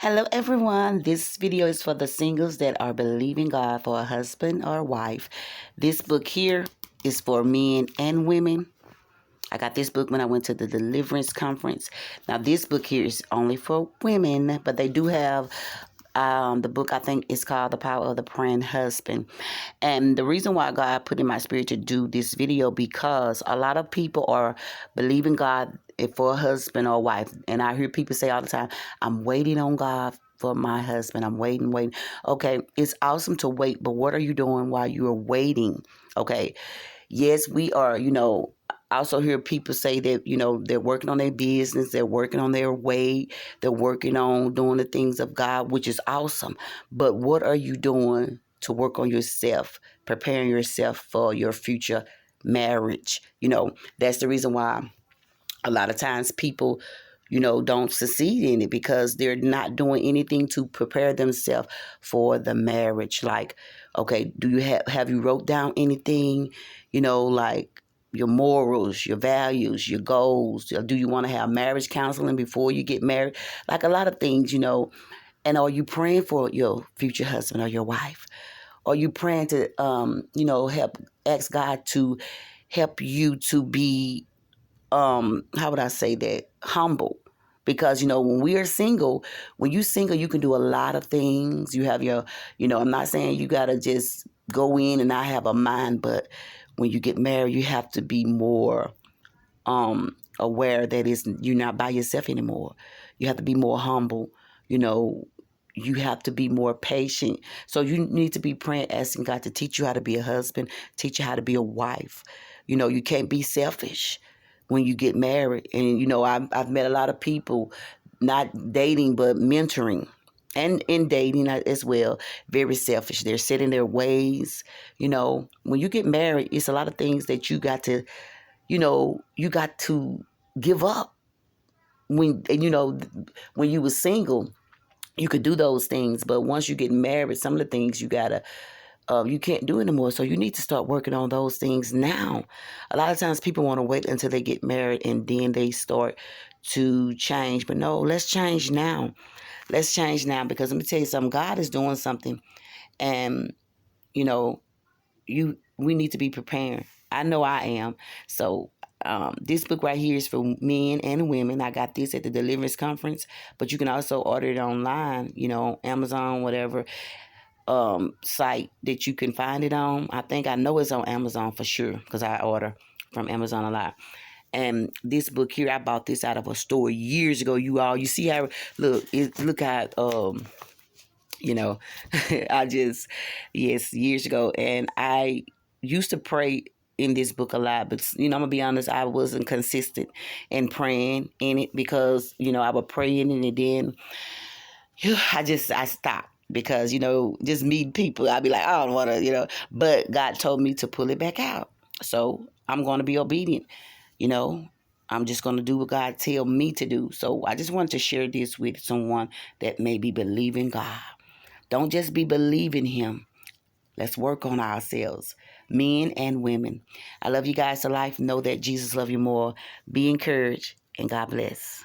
Hello everyone, this video is for the singles that are believing God for a husband or a wife. This book here is for men and women. I got this book when I went to the Deliverance Conference. Now this book here is only for women, but they do have the book, I think, is called The Power of the Praying Husband. And the reason why God put in my spirit to do this video, because a lot of people are believing God for a husband or a wife. And I hear people say all the time, I'm waiting on God for my husband. I'm waiting. Okay, it's awesome to wait, but what are you doing while you're waiting? Okay, yes, we are, I also hear people say that, they're working on their business, they're working on their weight, they're working on doing the things of God, which is awesome. But what are you doing to work on yourself, preparing yourself for your future marriage? That's the reason why a lot of times people, don't succeed in it, because they're not doing anything to prepare themselves for the marriage. Like, okay, do you have you wrote down anything, like your morals, your values, your goals? Do you want to have marriage counseling before you get married? Like a lot of things, and are you praying for your future husband or your wife? Are you praying to, help, ask God to help you to be, how would I say that, humble? Because when we are single, when you single, you can do a lot of things. You have your, I'm not saying you gotta just go in and not have a mind, but when you get married, you have to be more aware that you're not by yourself anymore. You have to be more humble. you know you have to be more patient. So you need to be praying, asking God to teach you how to be a husband, teach you how to be a wife. You can't be selfish when you get married. And I've met a lot of people, not dating but mentoring, and in dating as well, very selfish. They're set in their ways. When you get married, it's a lot of things that you got to give up. When you were single, you could do those things, but once you get married, some of the things you can't do anymore. So you need to start working on those things now. A lot of times people want to wait until they get married and then they start to change. But no, let's change now. Let's change now, because let me tell you something. God is doing something, and you know, we need to be prepared. I know I am. So this book right here is for men and women. I got this at the Deliverance Conference, but you can also order it online, Amazon, whatever site that you can find it on. I know it's on Amazon for sure, because I order from Amazon a lot. And this book here, I bought this out of a store years ago. You see how look how you know yes, years ago. And I used to pray in this book a lot, but I'm gonna be honest, I wasn't consistent in praying in it, because I would pray in it and then I stopped, because just meeting people, I'd be like, I don't want to, but God told me to pull it back out. So I'm going to be obedient. you know I'm just going to do what God tell me to do. So I just wanted to share this with someone that may be believing God. Don't just be believing him. Let's work on ourselves, men and women. I love you guys to life. Know that Jesus loves you more. Be encouraged, and God bless.